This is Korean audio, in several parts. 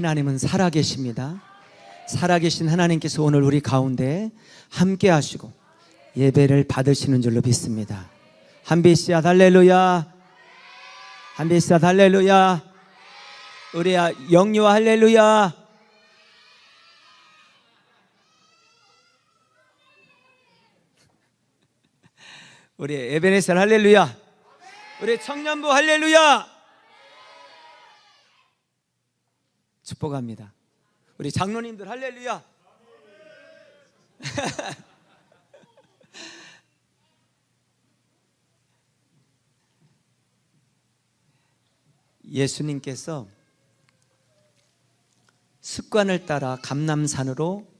하나님은 살아계십니다. 살아계신 하나님께서 오늘 우리 가운데 함께 하시고 예배를 받으시는 줄로 믿습니다. 한비씨앗 할렐루야, 한비씨앗 할렐루야, 우리 영유아 할렐루야. 우리 에베네셀 할렐루야, 우리 청년부 할렐루야. 축복합니다. 우리 장로님들 할렐루야. 예수님께서 습관을 따라 감람산으로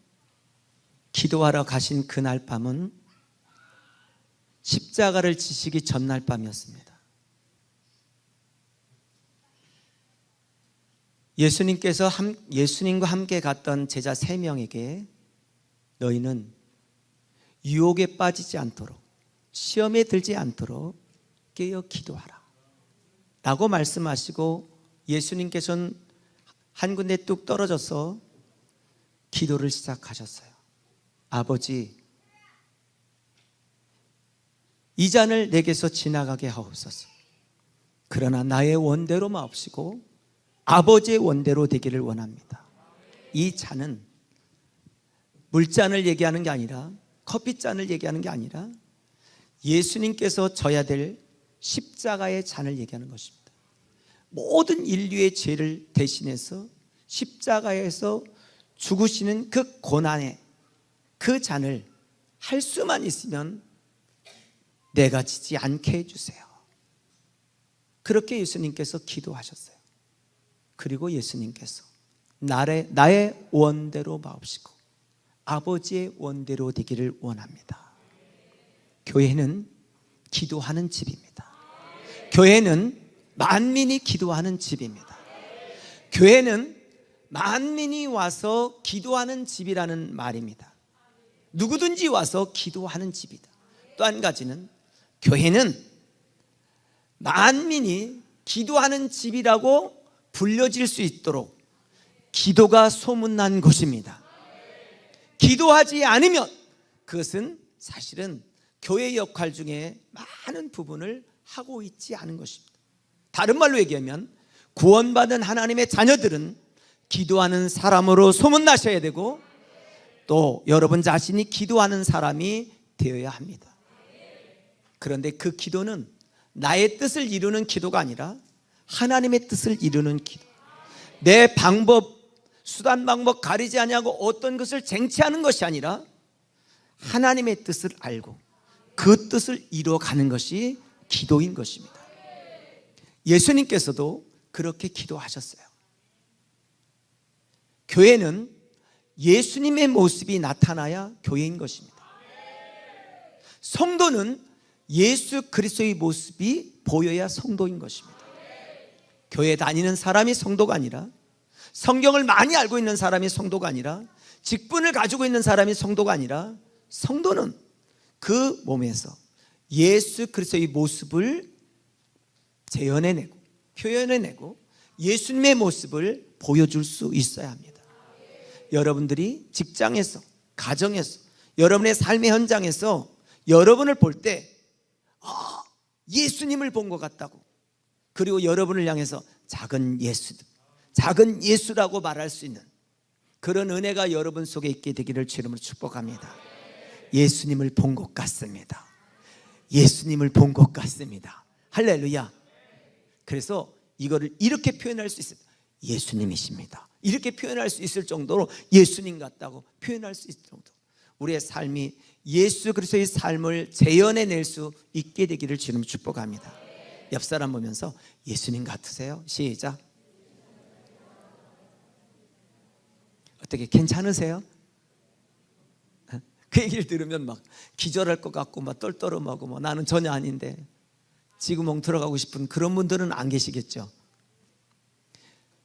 기도하러 가신 그날 밤은 십자가를 지시기 전날 밤이었습니다. 예수님과 함께 갔던 제자 3명에게 너희는 유혹에 빠지지 않도록, 시험에 들지 않도록 깨어 기도하라 라고 말씀하시고, 예수님께서는 한 군데 뚝 떨어져서 기도를 시작하셨어요. 아버지, 이 잔을 내게서 지나가게 하옵소서. 그러나 나의 원대로 마옵시고 아버지의 원대로 되기를 원합니다. 이 잔은 물잔을 얘기하는 게 아니라, 커피잔을 얘기하는 게 아니라 예수님께서 져야 될 십자가의 잔을 얘기하는 것입니다. 모든 인류의 죄를 대신해서 십자가에서 죽으시는 그 고난의 그 잔을 할 수만 있으면 내가 지지 않게 해주세요. 그렇게 예수님께서 기도하셨어요. 그리고 예수님께서 나의 원대로 마옵시고 아버지의 원대로 되기를 원합니다. 교회는 기도하는 집입니다. 교회는 만민이 기도하는 집입니다. 교회는 만민이 와서 기도하는 집이라는 말입니다. 누구든지 와서 기도하는 집이다. 또 한 가지는 교회는 만민이 기도하는 집이라고 불려질 수 있도록 기도가 소문난 곳입니다. 기도하지 않으면 그것은 사실은 교회의 역할 중에 많은 부분을 하고 있지 않은 것입니다. 다른 말로 얘기하면 구원받은 하나님의 자녀들은 기도하는 사람으로 소문나셔야 되고, 또 여러분 자신이 기도하는 사람이 되어야 합니다. 그런데 그 기도는 나의 뜻을 이루는 기도가 아니라 하나님의 뜻을 이루는 기도, 내 방법, 수단 방법 가리지 아니하고 어떤 것을 쟁취하는 것이 아니라 하나님의 뜻을 알고 그 뜻을 이루어가는 것이 기도인 것입니다. 예수님께서도 그렇게 기도하셨어요. 교회는 예수님의 모습이 나타나야 교회인 것입니다. 성도는 예수 그리스도의 모습이 보여야 성도인 것입니다. 교회 다니는 사람이 성도가 아니라, 성경을 많이 알고 있는 사람이 성도가 아니라, 직분을 가지고 있는 사람이 성도가 아니라, 성도는 그 몸에서 예수 그리스도의 모습을 재현해내고 표현해내고 예수님의 모습을 보여줄 수 있어야 합니다. 여러분들이 직장에서, 가정에서, 여러분의 삶의 현장에서 여러분을 볼 때 예수님을 본 것 같다고, 그리고 여러분을 향해서 작은 예수라고 말할 수 있는 그런 은혜가 여러분 속에 있게 되기를 주 이름으로 축복합니다. 예수님을 본 것 같습니다. 예수님을 본 것 같습니다. 할렐루야. 그래서 이거를 이렇게 표현할 수 있습니다. 예수님이십니다. 이렇게 표현할 수 있을 정도로 예수님 같다고 표현할 수 있을 정도, 우리의 삶이 예수 그리스도의 삶을 재현해낼 수 있게 되기를 주님 축복합니다. 옆 사람 보면서 예수님 같으세요? 시작. 어떻게 괜찮으세요? 그 얘기를 들으면 막 기절할 것 같고 막 떨떠름하고 뭐 나는 전혀 아닌데 지금 엉터러가고 싶은 그런 분들은 안 계시겠죠.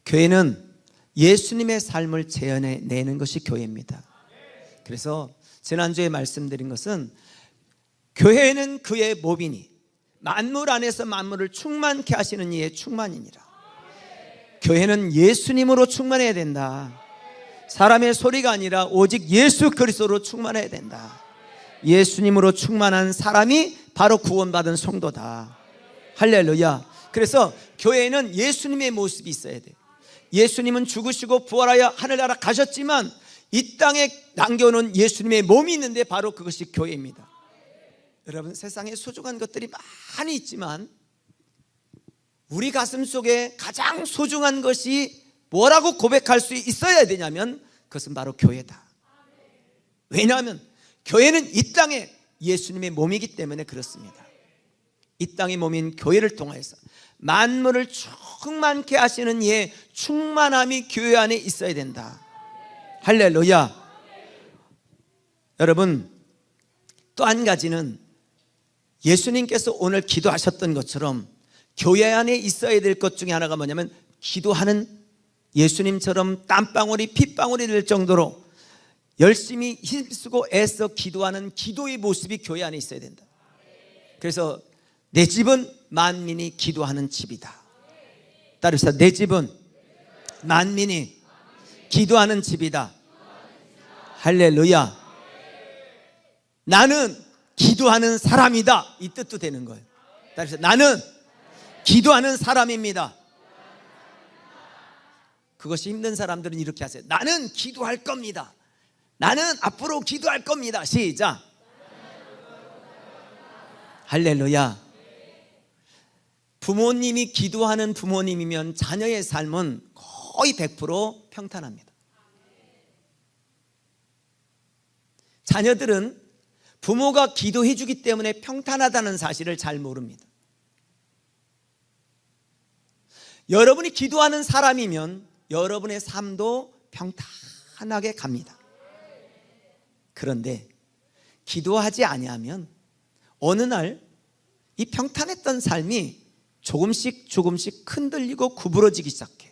교회는 예수님의 삶을 재현해내는 것이 교회입니다. 그래서 지난주에 말씀드린 것은 교회는 그의 몸이니 만물 안에서 만물을 충만케 하시는 이의 충만이니라. 교회는 예수님으로 충만해야 된다. 사람의 소리가 아니라 오직 예수 그리스도로 충만해야 된다. 예수님으로 충만한 사람이 바로 구원받은 성도다. 할렐루야. 그래서 교회에는 예수님의 모습이 있어야 돼. 예수님은 죽으시고 부활하여 하늘나라 가셨지만 이 땅에 남겨놓은 예수님의 몸이 있는데 바로 그것이 교회입니다. 여러분, 세상에 소중한 것들이 많이 있지만 우리 가슴 속에 가장 소중한 것이 뭐라고 고백할 수 있어야 되냐면 그것은 바로 교회다. 왜냐하면 교회는 이 땅에 예수님의 몸이기 때문에 그렇습니다. 이 땅의 몸인 교회를 통해서 만물을 충만케 하시는 이의 충만함이 교회 안에 있어야 된다. 할렐루야. 여러분, 또 한 가지는 예수님께서 오늘 기도하셨던 것처럼 교회 안에 있어야 될 것 중에 하나가 뭐냐면 기도하는, 예수님처럼 땀방울이 핏방울이 될 정도로 열심히 힘쓰고 애써 기도하는 기도의 모습이 교회 안에 있어야 된다. 그래서 내 집은 만민이 기도하는 집이다. 따라서 내 집은 만민이 기도하는 집이다. 할렐루야. 나는 기도하는 사람이다, 이 뜻도 되는 거예요. 따라서 나는 기도하는 사람입니다. 그것이 힘든 사람들은 이렇게 하세요. 나는 기도할 겁니다. 나는 앞으로 기도할 겁니다. 시작. 할렐루야. 부모님이 기도하는 부모님이면 자녀의 삶은 거의 100% 평탄합니다. 자녀들은 부모가 기도해 주기 때문에 평탄하다는 사실을 잘 모릅니다. 여러분이 기도하는 사람이면 여러분의 삶도 평탄하게 갑니다. 그런데 기도하지 아니하면 어느 날 이 평탄했던 삶이 조금씩 흔들리고 구부러지기 시작해.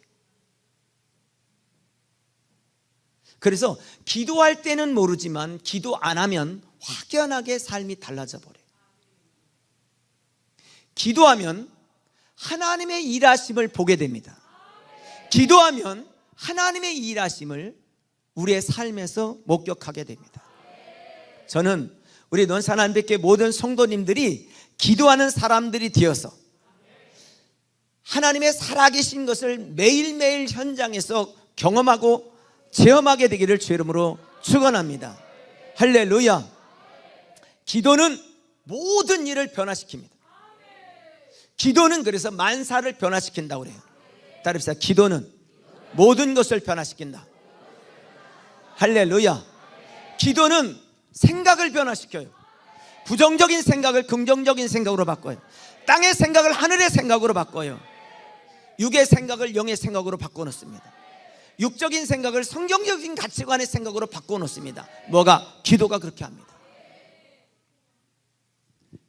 그래서 기도할 때는 모르지만 기도 안 하면 확연하게 삶이 달라져 버려요. 기도하면 하나님의 일하심을 보게 됩니다. 기도하면 하나님의 일하심을 우리의 삶에서 목격하게 됩니다. 저는 우리 논산한백교회 모든 성도님들이 기도하는 사람들이 되어서 하나님의 살아계신 것을 매일매일 현장에서 경험하고 체험하게 되기를 주의 이름으로 축원합니다. 할렐루야. 기도는 모든 일을 변화시킵니다. 기도는 그래서 만사를 변화시킨다고 그래요. 따라합시다. 기도는 모든 것을 변화시킨다. 할렐루야. 기도는 생각을 변화시켜요. 부정적인 생각을 긍정적인 생각으로 바꿔요. 땅의 생각을 하늘의 생각으로 바꿔요. 육의 생각을 영의 생각으로 바꿔놓습니다. 육적인 생각을 성경적인 가치관의 생각으로 바꿔놓습니다. 뭐가? 기도가 그렇게 합니다.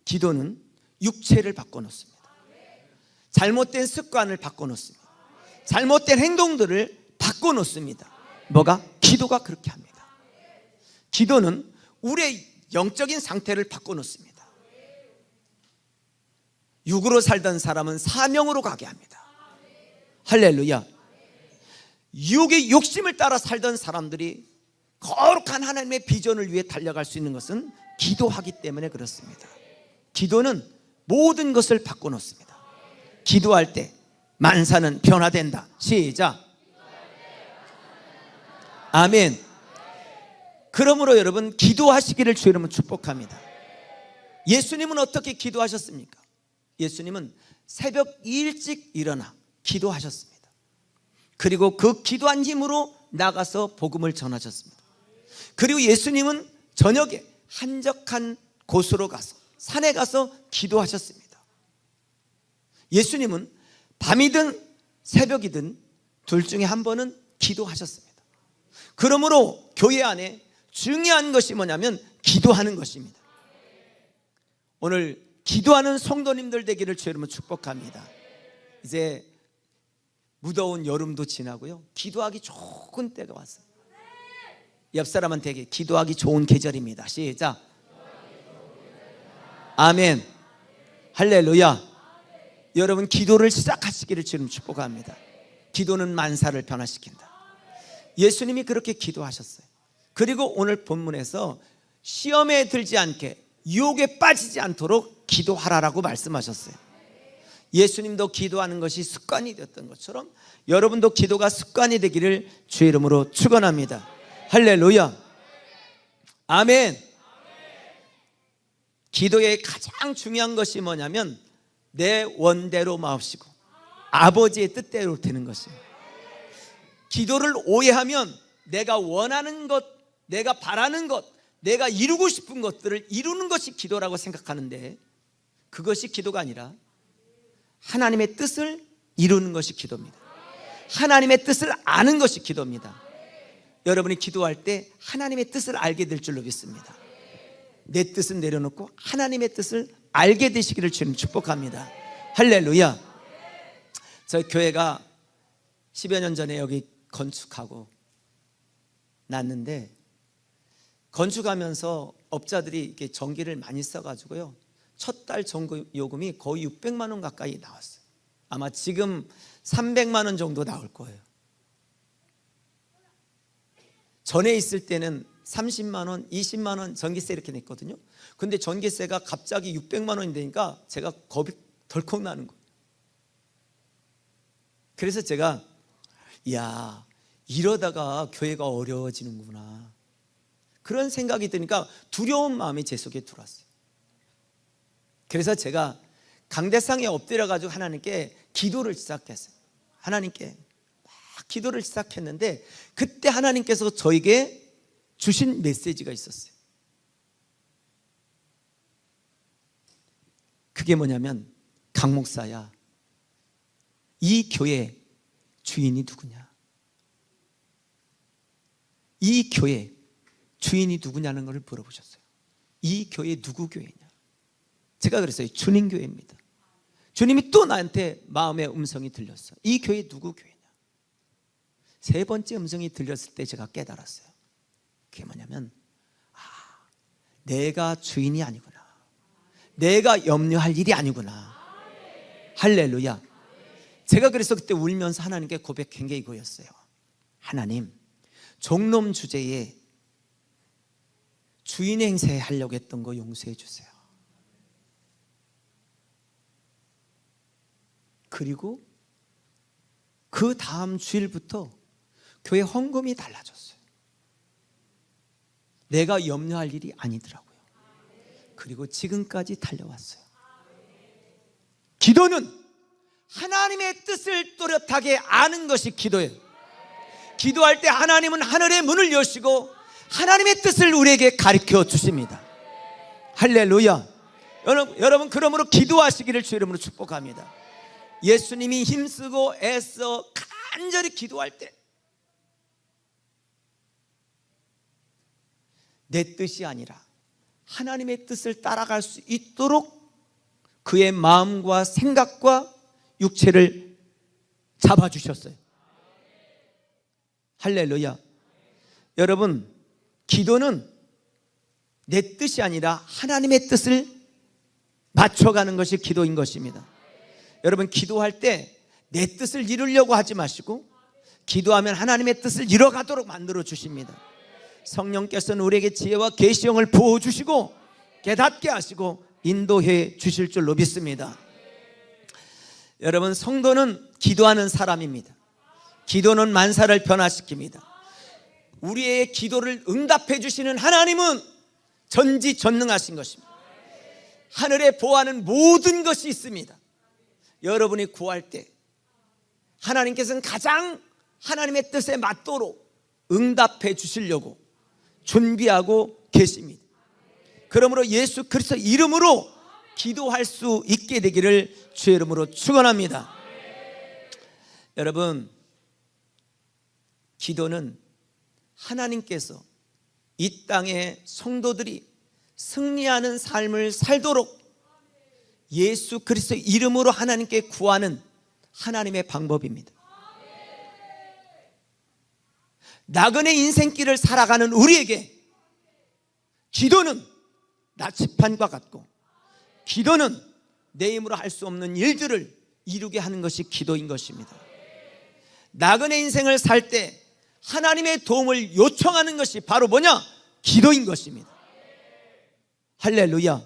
기도는 육체를 바꿔놓습니다. 잘못된 습관을 바꿔놓습니다. 잘못된 행동들을 바꿔놓습니다. 뭐가? 기도가 그렇게 합니다. 기도는 우리의 영적인 상태를 바꿔놓습니다. 육으로 살던 사람은 사명으로 가게 합니다. 할렐루야. 육의 욕심을 따라 살던 사람들이 거룩한 하나님의 비전을 위해 달려갈 수 있는 것은 기도하기 때문에 그렇습니다. 기도는 모든 것을 바꿔놓습니다. 기도할 때 만사는 변화된다. 시작. 아멘. 그러므로 여러분, 기도하시기를 주의 이름으로 축복합니다. 예수님은 어떻게 기도하셨습니까? 예수님은 새벽 일찍 일어나 기도하셨습니다. 그리고 그 기도한 힘으로 나가서 복음을 전하셨습니다. 그리고 예수님은 저녁에 한적한 곳으로 가서, 산에 가서 기도하셨습니다. 예수님은 밤이든 새벽이든 둘 중에 한 번은 기도하셨습니다. 그러므로 교회 안에 중요한 것이 뭐냐면 기도하는 것입니다. 오늘 기도하는 성도님들 되기를 주의 이름으로 축복합니다. 이제 무더운 여름도 지나고요, 기도하기 좋은 때가 왔어요. 옆 사람한테 기도하기 좋은 계절입니다. 시작. 아멘. 할렐루야. 여러분, 기도를 시작하시기를 주님 축복합니다. 기도는 만사를 변화시킨다. 예수님이 그렇게 기도하셨어요. 그리고 오늘 본문에서 시험에 들지 않게, 유혹에 빠지지 않도록 기도하라라고 말씀하셨어요. 예수님도 기도하는 것이 습관이 되었던 것처럼 여러분도 기도가 습관이 되기를 주의 이름으로 축원합니다. 할렐루야. 아멘. 기도의 가장 중요한 것이 뭐냐면 내 원대로 마옵시고 아버지의 뜻대로 되는 것입니다. 기도를 오해하면 내가 원하는 것, 내가 바라는 것, 내가 이루고 싶은 것들을 이루는 것이 기도라고 생각하는데 그것이 기도가 아니라 하나님의 뜻을 이루는 것이 기도입니다. 하나님의 뜻을 아는 것이 기도입니다. 여러분이 기도할 때 하나님의 뜻을 알게 될 줄로 믿습니다. 내 뜻은 내려놓고 하나님의 뜻을 알게 되시기를 주님 축복합니다. 할렐루야. 저희 교회가 10여 년 전에 여기 건축하고 났는데, 건축하면서 업자들이 이렇게 전기를 많이 써가지고요, 첫 달 전기 요금이 거의 600만 원 가까이 나왔어요. 아마 지금 300만 원 정도 나올 거예요. 전에 있을 때는 30만 원, 20만 원 전기세 이렇게 냈거든요. 근데 전기세가 갑자기 600만 원이 되니까 제가 겁이 덜컥 나는 거예요. 그래서 제가 이야, 이러다가 교회가 어려워지는구나, 그런 생각이 드니까 두려운 마음이 제 속에 들어왔어요. 그래서 제가 강대상에 엎드려가지고 하나님께 기도를 시작했어요. 하나님께 막 기도를 시작했는데 그때 하나님께서 저에게 주신 메시지가 있었어요. 그게 뭐냐면, 강 목사야, 이 교회 주인이 누구냐, 이 교회 주인이 누구냐는 걸 물어보셨어요. 이 교회 누구 교회냐? 제가 그랬어요. 주님 교회입니다. 주님이 또 나한테 마음의 음성이 들렸어. 이 교회 누구 교회냐? 세 번째 음성이 들렸을 때 제가 깨달았어요. 그게 뭐냐면, 내가 주인이 아니구나, 내가 염려할 일이 아니구나. 할렐루야. 제가 그래서 그때 울면서 하나님께 고백한 게 이거였어요. 하나님, 종놈 주제에 주인 행세 하려고 했던 거 용서해 주세요. 그리고 그 다음 주일부터 교회 헌금이 달라졌어요. 내가 염려할 일이 아니더라고요. 그리고 지금까지 달려왔어요. 기도는 하나님의 뜻을 또렷하게 아는 것이 기도예요. 기도할 때 하나님은 하늘의 문을 여시고 하나님의 뜻을 우리에게 가르쳐 주십니다. 할렐루야. 여러분 그러므로 기도하시기를 주의 이름으로 축복합니다. 예수님이 힘쓰고 애써 간절히 기도할 때 내 뜻이 아니라 하나님의 뜻을 따라갈 수 있도록 그의 마음과 생각과 육체를 잡아주셨어요. 할렐루야. 여러분, 기도는 내 뜻이 아니라 하나님의 뜻을 맞춰가는 것이 기도인 것입니다. 여러분, 기도할 때 내 뜻을 이루려고 하지 마시고 기도하면 하나님의 뜻을 이뤄가도록 만들어 주십니다. 성령께서는 우리에게 지혜와 계시형을 부어주시고 깨닫게 하시고 인도해 주실 줄로 믿습니다. 여러분, 성도는 기도하는 사람입니다. 기도는 만사를 변화시킵니다. 우리의 기도를 응답해 주시는 하나님은 전지전능하신 것입니다. 하늘에 보아하는 모든 것이 있습니다. 여러분이 구할 때 하나님께서는 가장 하나님의 뜻에 맞도록 응답해 주시려고 준비하고 계십니다. 그러므로 예수 그리스도 이름으로 기도할 수 있게 되기를 주의 이름으로 축원합니다. 여러분, 기도는 하나님께서 이 땅의 성도들이 승리하는 삶을 살도록 예수 그리스도 이름으로 하나님께 구하는 하나님의 방법입니다. 나그네 인생길을 살아가는 우리에게 기도는 나치판과 같고, 기도는 내 힘으로 할 수 없는 일들을 이루게 하는 것이 기도인 것입니다. 나그네 인생을 살 때 하나님의 도움을 요청하는 것이 바로 뭐냐? 기도인 것입니다. 할렐루야.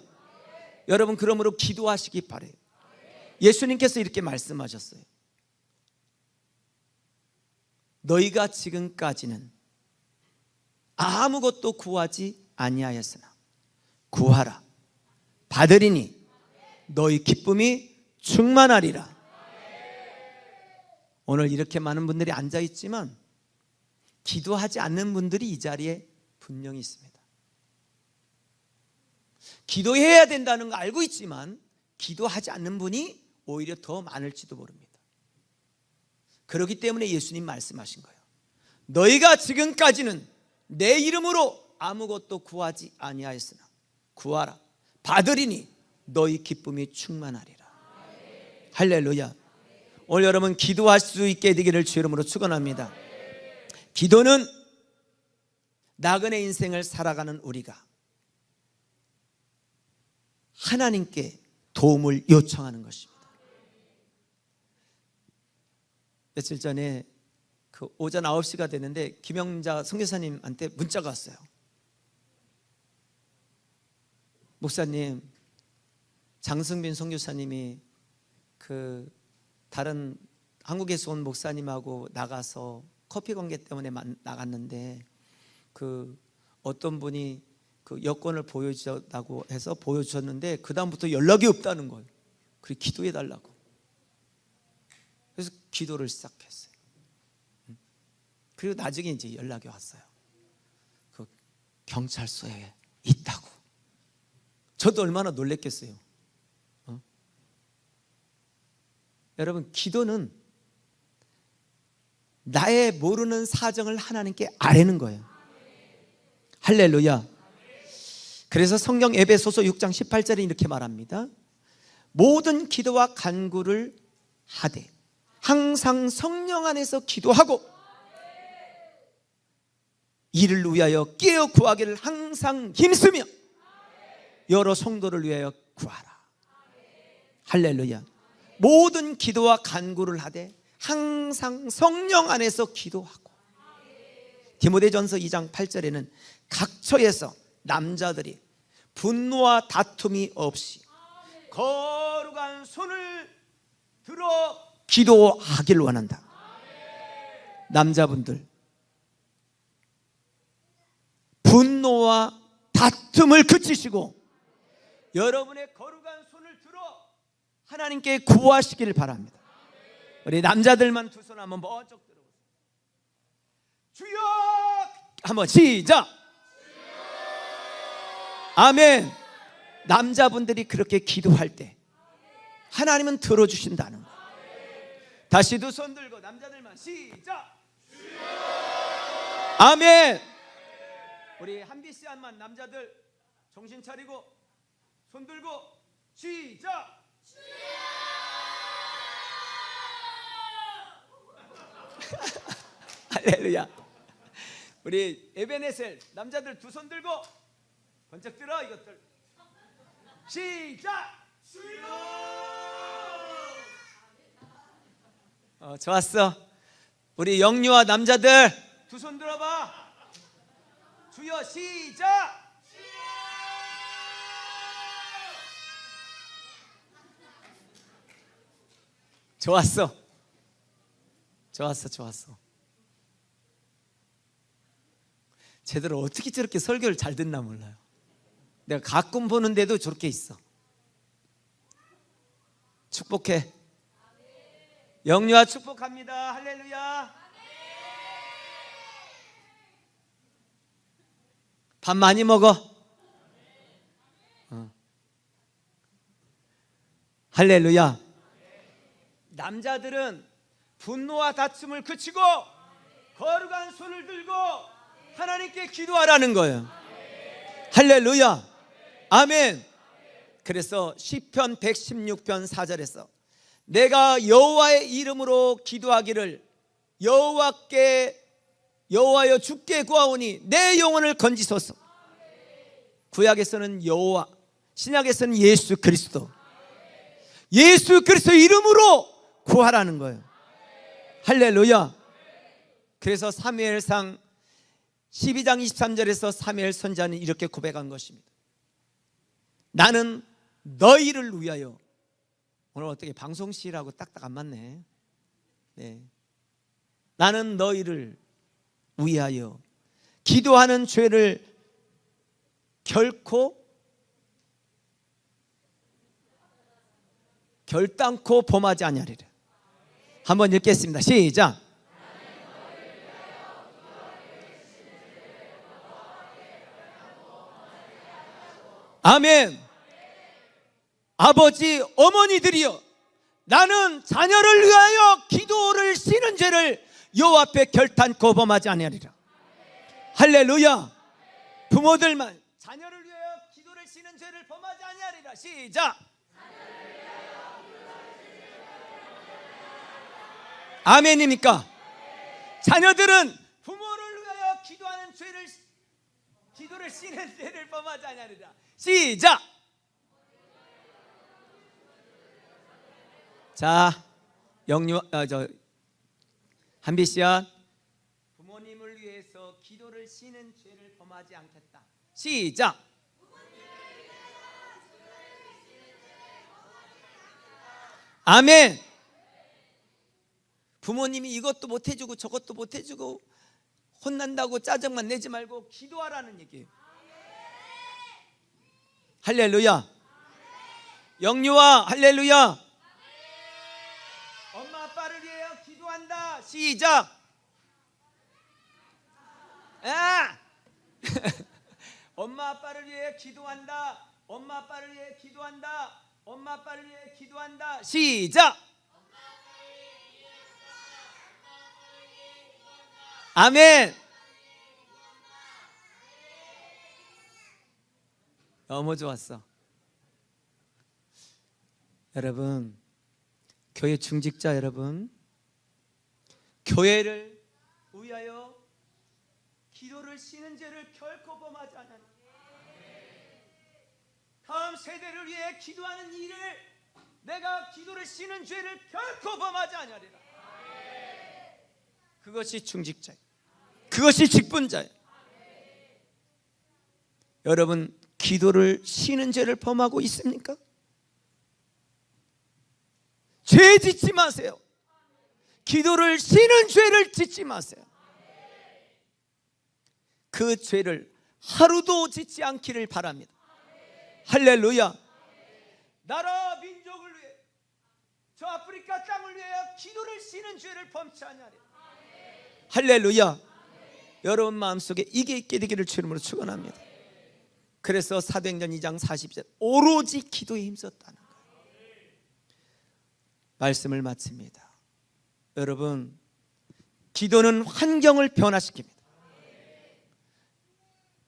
여러분, 그러므로 기도하시기 바래요. 예수님께서 이렇게 말씀하셨어요. 너희가 지금까지는 아무것도 구하지 아니하였으나 구하라, 받으리니 너희 기쁨이 충만하리라. 오늘 이렇게 많은 분들이 앉아 있지만 기도하지 않는 분들이 이 자리에 분명히 있습니다. 기도해야 된다는 거 알고 있지만 기도하지 않는 분이 오히려 더 많을지도 모릅니다. 그렇기 때문에 예수님 말씀하신 거예요. 너희가 지금까지는 내 이름으로 아무것도 구하지 아니하였으나 구하라, 받으리니 너희 기쁨이 충만하리라. 할렐루야. 오늘 여러분 기도할 수 있게 되기를 주 이름으로 축원합니다. 기도는 나그네 인생을 살아가는 우리가 하나님께 도움을 요청하는 것입니다. 며칠 전에 오전 9시가 되는데 김영자 선교사님한테 문자가 왔어요. 목사님, 장승빈 선교사님이 다른 한국에서 온 목사님하고 나가서 커피 관계 때문에 나갔는데 어떤 분이 여권을 보여주다고 해서 보여주셨는데 그 다음부터 연락이 없다는 거예요. 그래서 기도해 달라고. 그래서 기도를 시작했어요. 그리고 나중에 이제 연락이 왔어요. 경찰서에 있다고. 저도 얼마나 놀랬겠어요. 여러분, 기도는 나의 모르는 사정을 하나님께 아뢰는 거예요. 할렐루야. 그래서 성경 에베소서 6장 18절에 이렇게 말합니다. 모든 기도와 간구를 하되 항상 성령 안에서 기도하고 이를 위하여 깨어 구하기를 항상 힘쓰며 여러 성도를 위하여 구하라. 할렐루야. 모든 기도와 간구를 하되 항상 성령 안에서 기도하고. 디모데전서 2장 8절에는 각처에서 남자들이 분노와 다툼이 없이 거룩한 손을 들어 기도하기를 원한다. 남자분들, 분노와 다툼을 그치시고 여러분의 거룩한 손을 들어 하나님께 구하시기를 바랍니다. 우리 남자들만 두 손 한번 번쩍 들어보세요. 주여! 한번 시작! 아멘. 남자분들이 그렇게 기도할 때 하나님은 들어주신다는 거예요. 다시 두 손 들고 남자들만 시작! 아멘. 우리 한비씨한만 남자들 정신 차리고 손 들고 시작! 할렐루야. 우리 에베네셀 남자들 두 손 들고 번쩍 들어. 이것들 시작! 좋았어. 우리 영유아 남자들 두 손 들어봐. 주여 시작! 좋았어. 좋았어. 제대로 어떻게 저렇게 설교를 잘 듣나 몰라요. 내가 가끔 보는데도 저렇게 있어. 축복해. 영유아 축복합니다. 할렐루야. 밥 많이 먹어. 할렐루야. 남자들은 분노와 다툼을 그치고 거룩한 손을 들고 하나님께 기도하라는 거예요. 할렐루야. 아멘. 그래서 시편 116편 4절에서 내가 여호와의 이름으로 기도하기를 여호와여 주께 구하오니 내 영혼을 건지소서. 구약에서는 여호와, 신약에서는 예수 그리스도 이름으로 구하라는 거예요. 할렐루야. 그래서 사무엘상 12장 23절에서 사무엘 선지자는 이렇게 고백한 것입니다. 나는 너희를 위하여, 오늘 어떻게 방송시라고 딱딱 안 맞네. 네. 나는 너희를 위하여 기도하는 죄를 결단코 범하지 아니하리라. 한번 읽겠습니다. 시작. 아멘. 아버지 어머니들이여, 나는 자녀를 위하여 기도를 쉬는 죄를 여호와 앞에 결단코 범하지 아니하리라. 할렐루야. 부모들만 자녀를 위하여 기도를 쉬는 죄를 범하지 아니하리라. 시작. 아멘입니까? 자녀들은 부모를 위하여 기도를 쉬는 죄를 범하지 아니하리라. 시작. 자, 한비 씨야, 부모님을 위해서 기도를 쉬는 죄를 범하지 않겠다. 시작. 아멘. 부모님이 이것도 못 해주고 저것도 못 해주고 혼난다고 짜증만 내지 말고 기도하라는 얘기예요. 할렐루야. 영유아, 할렐루야. 엄마 아빠를 위하여 기도한다. 시작. 엄마 아빠를 위해 기도한다. 엄마 아빠를 위해 기도한다. 엄마 아빠를 위해 기도한다. 시작. 아멘. 너무 좋았어. 여러분, 교회 중직자 여러분, 교회를 위하여 기도를 쉬는 죄를 결코 범하지 않는, 다음 세대를 위해 기도하는 일을, 내가 기도를 쉬는 죄를 결코 범하지 않으리라. 그것이 중직자예요. 그것이 직분자예요. 여러분, 기도를 쉬는 죄를 범하고 있습니까? 죄 짓지 마세요. 기도를 쉬는 죄를 짓지 마세요. 그 죄를 하루도 짓지 않기를 바랍니다. 할렐루야. 나라 민족을 위해, 저 아프리카 땅을 위해 기도를 쉬는 죄를 범치 아니하리라. 할렐루야. 여러분 마음속에 이게 있게 되기를 주님으로 축원합니다. 그래서 사도행전 2장 40절 오로지 기도에 힘썼다는 거예요. 말씀을 마칩니다. 여러분, 기도는 환경을 변화시킵니다.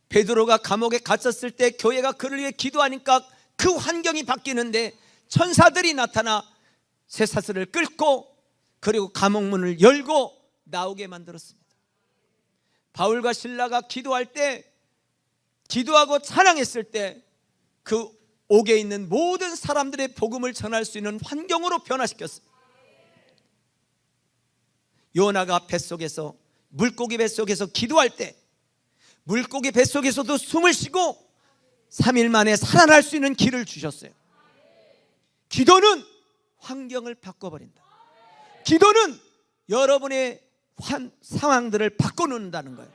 베드로가 감옥에 갇혔을 때 교회가 그를 위해 기도하니까 그 환경이 바뀌는데 천사들이 나타나 쇠사슬을 끌고 그리고 감옥문을 열고 나오게 만들었습니다. 바울과 실라가 기도할 때, 기도하고 찬양했을 때 그 옥에 있는 모든 사람들의 복음을 전할 수 있는 환경으로 변화시켰습니다. 요나가 뱃속에서, 물고기 뱃속에서 기도할 때 물고기 뱃속에서도 숨을 쉬고 3일 만에 살아날 수 있는 길을 주셨어요. 기도는 환경을 바꿔버린다. 기도는 여러분의 상황들을 바꿔놓는다는 거예요.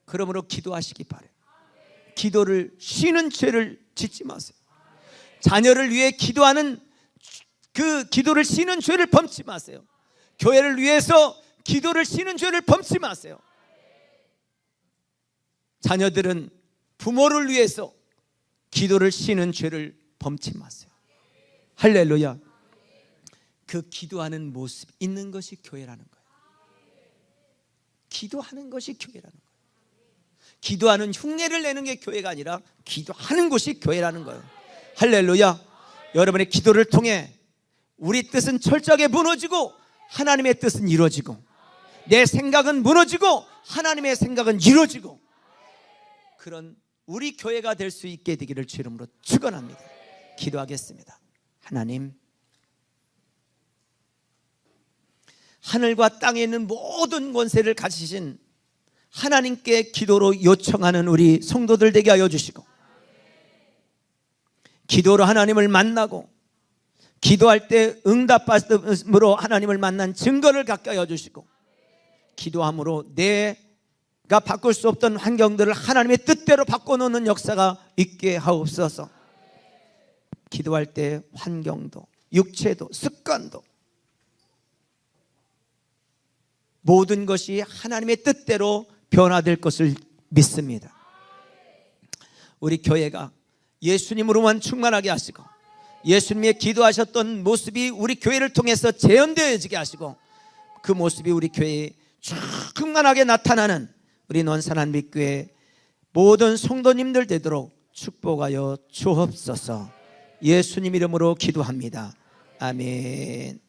그러므로 기도하시기 바라요. 기도를 쉬는 죄를 짓지 마세요. 자녀를 위해 기도하는 그 기도를 쉬는 죄를 범치 마세요. 교회를 위해서 기도를 쉬는 죄를 범치 마세요. 자녀들은 부모를 위해서 기도를 쉬는 죄를 범치 마세요. 할렐루야. 그 기도하는 모습 있는 것이 교회라는 거예요. 기도하는 것이 교회라는 거예요. 기도하는 흉내를 내는 게 교회가 아니라 기도하는 것이 교회라는 거예요. 할렐루야. 여러분의 기도를 통해 우리 뜻은 철저하게 무너지고 하나님의 뜻은 이루어지고, 내 생각은 무너지고 하나님의 생각은 이루어지고, 그런 우리 교회가 될 수 있게 되기를 주 이름으로 축원합니다. 하늘과 땅에 있는 모든 권세를 가지신 하나님께 기도로 요청하는 우리 성도들 되게 하여 주시고, 기도로 하나님을 만나고 기도할 때 응답받음으로 하나님을 만난 증거를 갖게 하여 주시고, 기도함으로 내가 바꿀 수 없던 환경들을 하나님의 뜻대로 바꿔놓는 역사가 있게 하옵소서. 기도할 때 환경도 육체도 습관도 모든 것이 하나님의 뜻대로 변화될 것을 믿습니다. 우리 교회가 예수님으로만 충만하게 하시고 예수님의 기도하셨던 모습이 우리 교회를 통해서 재현되어지게 하시고 그 모습이 우리 교회에 충만하게 나타나는 우리 논산한 믿교회 모든 성도님들 되도록 축복하여 주옵소서. 예수님 이름으로 기도합니다. 아멘.